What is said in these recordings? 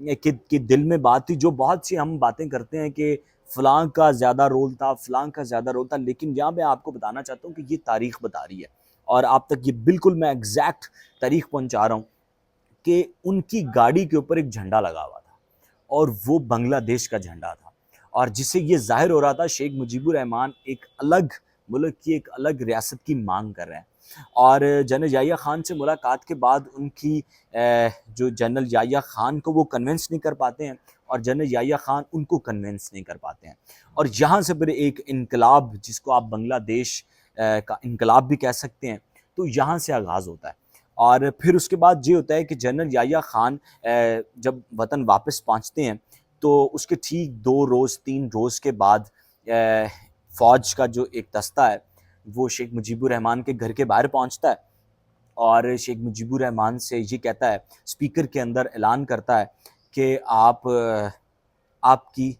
کہ دل میں بات تھی. جو بہت سی ہم باتیں کرتے ہیں کہ فلاں کا زیادہ رول تھا، فلاں کا زیادہ رول تھا، لیکن یہاں میں آپ کو بتانا چاہتا ہوں کہ یہ تاریخ بتا رہی ہے، اور آپ تک یہ بالکل میں ایگزیکٹ تاریخ پہنچا رہا ہوں کہ ان کی گاڑی کے اوپر ایک جھنڈا لگا ہوا تھا، اور وہ بنگلہ دیش کا جھنڈا تھا، اور جس سے یہ ظاہر ہو رہا تھا شیخ مجیب الرحمان ایک الگ ملک کی، ایک الگ ریاست کی مانگ کر رہے ہیں. اور جنرل یحییٰ خان سے ملاقات کے بعد ان کی جو جنرل یحییٰ خان کو وہ کنونس نہیں کر پاتے ہیں، اور جنرل یحییٰ خان ان کو کنونس نہیں کر پاتے ہیں، اور یہاں سے پھر ایک انقلاب، جس کو آپ بنگلہ دیش کا انقلاب بھی کہہ سکتے ہیں، تو یہاں سے آغاز ہوتا ہے. اور پھر اس کے بعد یہ ہوتا ہے کہ جنرل یحییٰ خان جب وطن واپس پہنچتے ہیں تو اس کے ٹھیک 2-3 روز کے بعد فوج کا جو ایک دستہ ہے وہ شیخ مجیب الرحمان کے گھر کے باہر پہنچتا ہے، اور شیخ مجیب الرحمان سے یہ کہتا ہے، اسپیکر کے اندر اعلان کرتا ہے کہ آپ کی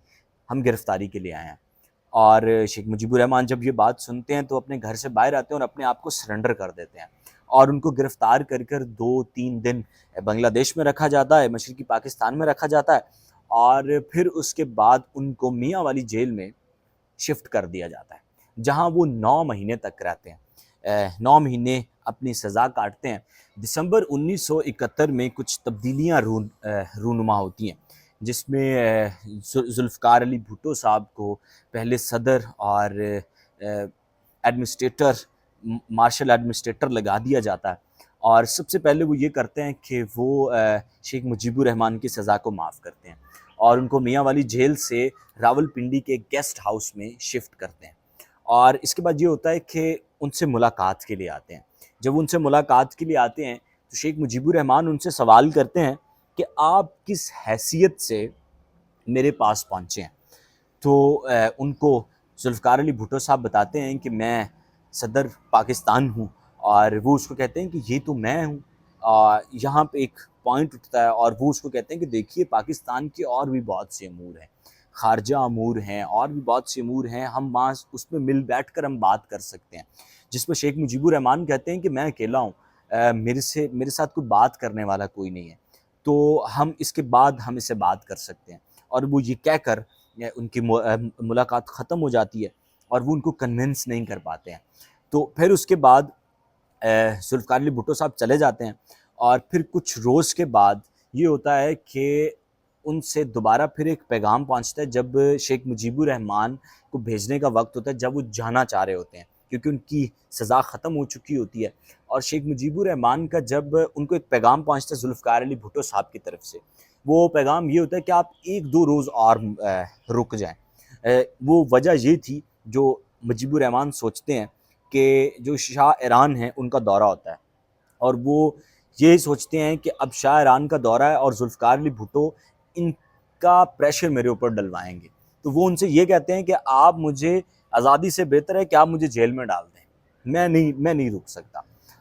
ہم گرفتاری کے لیے آئے ہیں. اور شیخ مجیب الرحمان جب یہ بات سنتے ہیں تو اپنے گھر سے باہر آتے ہیں اور اپنے آپ کو سرنڈر کر دیتے ہیں، اور ان کو گرفتار کر 2-3 دن بنگلہ دیش میں رکھا جاتا ہے، مشرقی پاکستان میں رکھا جاتا ہے، اور پھر اس کے بعد ان کو میاں والی جیل میں شفٹ کر دیا جاتا ہے، جہاں وہ 9 مہینے تک رہتے ہیں. 9 مہینے اپنی سزا کاٹتے ہیں. دسمبر 1971 میں کچھ تبدیلیاں رونما ہوتی ہیں، جس میں ذوالفقار علی بھٹو صاحب کو پہلے صدر اور ایڈمنسٹریٹر، مارشل ایڈمنسٹریٹر لگا دیا جاتا ہے. اور سب سے پہلے وہ یہ کرتے ہیں کہ وہ شیخ مجیب الرحمان کی سزا کو معاف کرتے ہیں، اور ان کو میاں والی جیل سے راول پنڈی کے گیسٹ ہاؤس میں شفٹ کرتے ہیں. اور اس کے بعد یہ ہوتا ہے کہ ان سے ملاقات کے لیے آتے ہیں. جب ان سے ملاقات کے لیے آتے ہیں تو شیخ مجیب الرحمان ان سے سوال کرتے ہیں کہ آپ کس حیثیت سے میرے پاس پہنچے ہیں. تو ان کو ذوالفقار علی بھٹو صاحب بتاتے ہیں کہ میں صدر پاکستان ہوں، اور وہ اس کو کہتے ہیں کہ یہ تو میں ہوں. یہاں پہ ایک پوائنٹ اٹھتا ہے، اور وہ اس کو کہتے ہیں کہ دیکھیے پاکستان کے اور بھی بہت سے امور ہیں، خارجہ امور ہیں، اور بھی بہت سے امور ہیں، ہم وہاں اس میں مل بیٹھ کر ہم بات کر سکتے ہیں. جس پہ شیخ مجیب الرحمان کہتے ہیں کہ میں اکیلا ہوں، میرے ساتھ کوئی بات کرنے والا کوئی نہیں ہے، تو ہم اس کے بعد ہم اسے بات کر سکتے ہیں. اور وہ یہ کہہ کر ان کی ملاقات ختم ہو جاتی ہے، اور وہ ان کو کنونس نہیں کر پاتے ہیں. تو پھر اس کے بعد ذوالفقار علی بھٹو صاحب چلے جاتے ہیں، اور پھر کچھ روز کے بعد یہ ہوتا ہے کہ ان سے دوبارہ پھر ایک پیغام پہنچتا ہے، جب شیخ مجیب الرحمان کو بھیجنے کا وقت ہوتا ہے، جب وہ جانا چاہ رہے ہوتے ہیں کیونکہ ان کی سزا ختم ہو چکی ہوتی ہے. اور شیخ مجیب الرحمان کا جب ان کو ایک پیغام پہنچتا ہے ذوالفقار علی بھٹو صاحب کی طرف سے، وہ پیغام یہ ہوتا ہے کہ آپ 1-2 روز اور رک جائیں. وہ وجہ یہ تھی، جو مجیب الرحمان سوچتے ہیں کہ جو شاہ ایران ہیں ان کا دورہ ہوتا ہے، اور وہ یہ سوچتے ہیں کہ اب شاہ ایران کا دورہ ہے اور ذوالفقار علی بھٹو ان کا پریشر میرے اوپر ڈلوائیں گے. تو وہ ان سے یہ کہتے ہیں کہ آپ مجھے آزادی سے بہتر ہے کہ آپ مجھے جیل میں ڈال دیں، میں نہیں رک سکتا.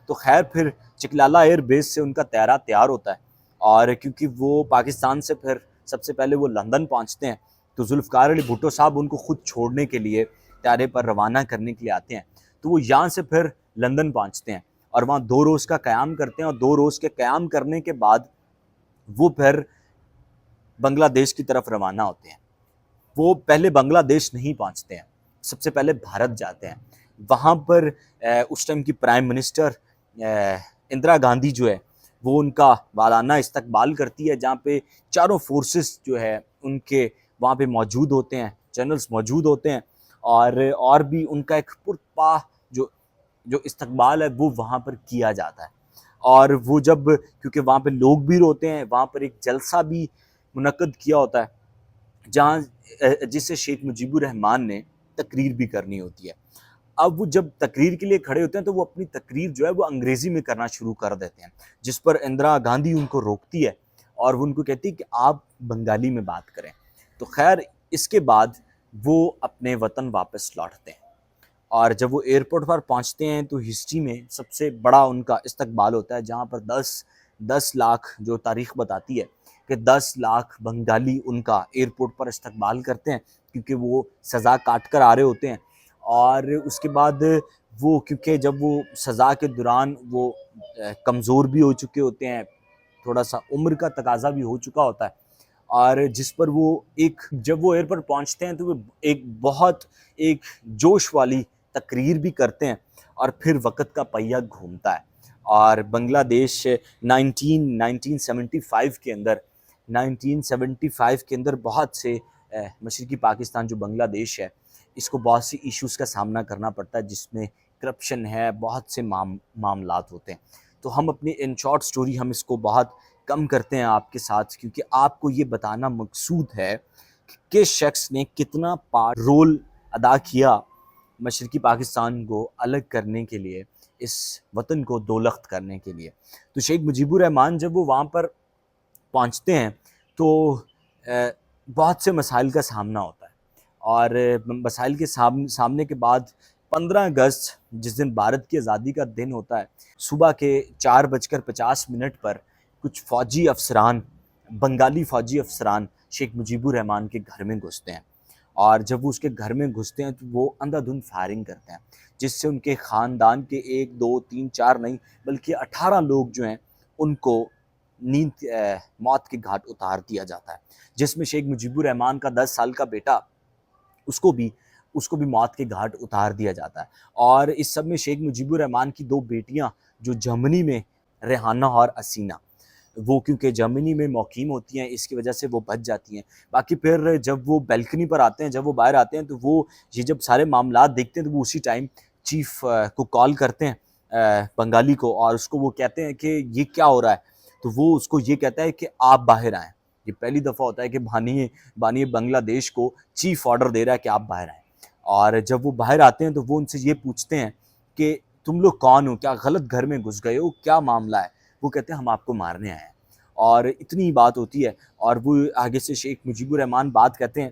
تو خیر پھر چکلالہ ایئر بیس سے ان کا طیارہ تیار ہوتا ہے، اور کیونکہ وہ پاکستان سے پھر سب سے پہلے وہ لندن پہنچتے ہیں، تو ذوالفقار علی بھٹو صاحب ان کو خود چھوڑنے کے لیے طیارے پر روانہ کرنے کے لیے آتے ہیں. تو وہ یہاں سے پھر لندن پہنچتے ہیں، اور وہاں 2 روز کا قیام کرتے ہیں، اور 2 روز کے قیام کرنے کے بعد وہ پھر بنگلہ دیش کی طرف روانہ ہوتے ہیں. وہ پہلے بنگلہ دیش نہیں پہنچتے ہیں، سب سے پہلے بھارت جاتے ہیں. وہاں پر اس ٹائم کی پرائم منسٹر اندرا گاندھی جو ہے وہ ان کا والانہ استقبال کرتی ہے، جہاں پہ چاروں فورسز جو ہے ان کے وہاں پہ موجود ہوتے ہیں، جنرلز موجود ہوتے ہیں، اور بھی ان کا ایک پرپا جو استقبال ہے وہ وہاں پر کیا جاتا ہے. اور وہ جب کیونکہ وہاں پہ لوگ بھی روتے ہیں، وہاں پر ایک جلسہ بھی منعقد کیا ہوتا ہے، جہاں جس سے شیخ مجیب الرحمان نے تقریر بھی کرنی ہوتی ہے. اب وہ جب تقریر کے لیے کھڑے ہوتے ہیں تو وہ اپنی تقریر جو ہے وہ انگریزی میں کرنا شروع کر دیتے ہیں، جس پر اندرا گاندھی ان کو روکتی ہے، اور وہ ان کو کہتی ہے کہ آپ بنگالی میں بات کریں. تو خیر اس کے بعد وہ اپنے وطن واپس لوٹتے ہیں، اور جب وہ ایئرپورٹ پر پہنچتے ہیں تو ہسٹری میں سب سے بڑا ان کا استقبال ہوتا ہے، جہاں پر 10 لاکھ جو تاریخ بتاتی ہے کہ 10 لاکھ بنگالی ان کا ایئرپورٹ پر استقبال کرتے ہیں، کیونکہ وہ سزا کاٹ کر آ رہے ہوتے ہیں. اور اس کے بعد وہ کیونکہ جب وہ سزا کے دوران وہ کمزور بھی ہو چکے ہوتے ہیں، تھوڑا سا عمر کا تقاضا بھی ہو چکا ہوتا ہے، اور جس پر وہ جب وہ ایئرپورٹ پہنچتے ہیں تو وہ ایک جوش والی تقریر بھی کرتے ہیں، اور پھر وقت کا پہیہ گھومتا ہے، اور بنگلہ دیش 1975 کے اندر بہت سے مشرقی پاکستان جو بنگلہ دیش ہے اس کو بہت سی ایشوز کا سامنا کرنا پڑتا ہے، جس میں کرپشن ہے، بہت سے معاملات ہوتے ہیں۔ تو ہم اپنی ان شارٹ سٹوری ہم اس کو بہت کم کرتے ہیں آپ کے ساتھ، کیونکہ آپ کو یہ بتانا مقصود ہے کہ کس شخص نے کتنا رول ادا کیا مشرقی پاکستان کو الگ کرنے کے لیے، اس وطن کو دولخت کرنے کے لیے۔ تو شیخ مجیب الرحمن جب وہ وہاں پر پہنچتے ہیں تو بہت سے مسائل کا سامنا ہوتا ہے، اور مسائل کے سامنے کے بعد 15 اگست جس دن بھارت کی آزادی کا دن ہوتا ہے، صبح کے 4:50 پر کچھ فوجی افسران، بنگالی فوجی افسران شیخ مجیب الرحمن کے گھر میں گھستے ہیں، اور جب وہ اس کے گھر میں گھستے ہیں تو وہ اندھا دھند فائرنگ کرتے ہیں، جس سے ان کے خاندان کے 1 2 3 4 نہیں بلکہ 18 لوگ جو ہیں ان کو موت کے گھاٹ اتار دیا جاتا ہے، جس میں شیخ مجیب الرحمن کا 10 سال کا بیٹا اس کو بھی موت کے گھاٹ اتار دیا جاتا ہے۔ اور اس سب میں شیخ مجیب الرحمن کی 2 بیٹیاں جو جرمنی میں، ریحانہ اور اسینہ، وہ کیونکہ جرمنی میں مقیم ہوتی ہیں اس کی وجہ سے وہ بچ جاتی ہیں۔ باقی پھر جب وہ بیلکنی پر آتے ہیں، جب وہ باہر آتے ہیں تو وہ یہ جب سارے معاملات دیکھتے ہیں تو وہ اسی ٹائم چیف کو کال کرتے ہیں، بنگالی کو، اور اس کو وہ کہتے ہیں کہ یہ کیا ہو رہا ہے، تو وہ اس کو یہ کہتا ہے کہ آپ باہر آئیں۔ یہ پہلی دفعہ ہوتا ہے کہ بانی بنگلہ دیش کو چیف آرڈر دے رہا ہے کہ آپ باہر آئیں، اور جب وہ باہر آتے ہیں تو وہ ان سے یہ پوچھتے ہیں کہ تم لوگ کون ہو، کیا غلط گھر میں گھس گئے ہو، کیا معاملہ ہے؟ وہ کہتے ہیں ہم آپ کو مارنے آئے ہیں، اور اتنی بات ہوتی ہے، اور وہ آگے سے شیخ مجیب الرحمن بات کہتے ہیں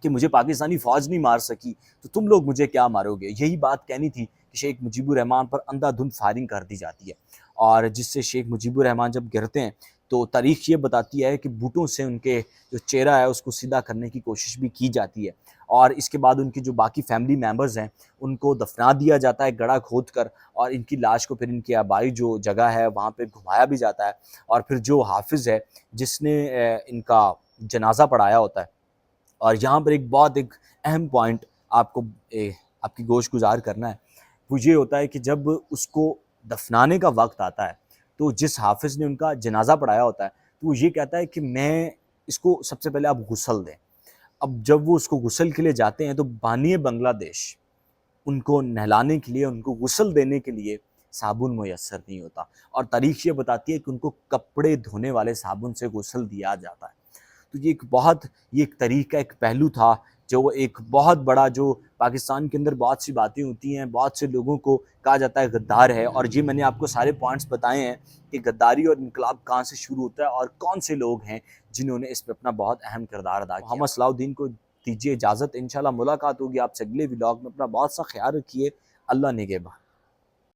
کہ مجھے پاکستانی فوج نہیں مار سکی تو تم لوگ مجھے کیا مارو گے۔ یہی بات کہنی تھی کہ شیخ مجیب الرحمن پر اندھا دھند فائرنگ کر دی جاتی ہے، اور جس سے شیخ مجیب الرحمن جب گرتے ہیں تو تاریخ یہ بتاتی ہے کہ بوٹوں سے ان کے جو چہرہ ہے اس کو سیدھا کرنے کی کوشش بھی کی جاتی ہے، اور اس کے بعد ان کی جو باقی فیملی ممبرز ہیں ان کو دفنا دیا جاتا ہے گڑھا کھود کر، اور ان کی لاش کو پھر ان کی آبائی جو جگہ ہے وہاں پہ گھمایا بھی جاتا ہے، اور پھر جو حافظ ہے جس نے ان کا جنازہ پڑھایا ہوتا ہے۔ اور یہاں پر ایک اہم پوائنٹ آپ کو آپ کی گوش گزار کرنا ہے، وہ یہ ہوتا ہے کہ جب اس کو دفنانے کا وقت آتا ہے تو جس حافظ نے ان کا جنازہ پڑھایا ہوتا ہے تو وہ یہ کہتا ہے کہ میں اس کو سب سے پہلے آپ غسل دیں۔ اب جب وہ اس کو غسل کے لیے جاتے ہیں تو بانی بنگلہ دیش ان کو نہلانے کے لیے، ان کو غسل دینے کے لیے صابن میسر نہیں ہوتا، اور تاریخ یہ بتاتی ہے کہ ان کو کپڑے دھونے والے صابن سے غسل دیا جاتا ہے۔ تو یہ ایک طریقہ، ایک پہلو تھا جو ایک بہت بڑا، جو پاکستان کے اندر بہت سی باتیں ہوتی ہیں، بہت سے لوگوں کو کہا جاتا ہے غدار ہے، اور یہ میں نے آپ کو سارے پوائنٹس بتائے ہیں کہ غداری اور انقلاب کہاں سے شروع ہوتا ہے اور کون سے لوگ ہیں جنہوں نے اس میں اپنا بہت اہم کردار ادا کیا۔ محمد صلاح الدین کو دیجیے اجازت، انشاءاللہ ملاقات ہوگی آپ سے اگلے ولاگ میں۔ اپنا بہت سا خیال رکھیے، اللہ نگہبان۔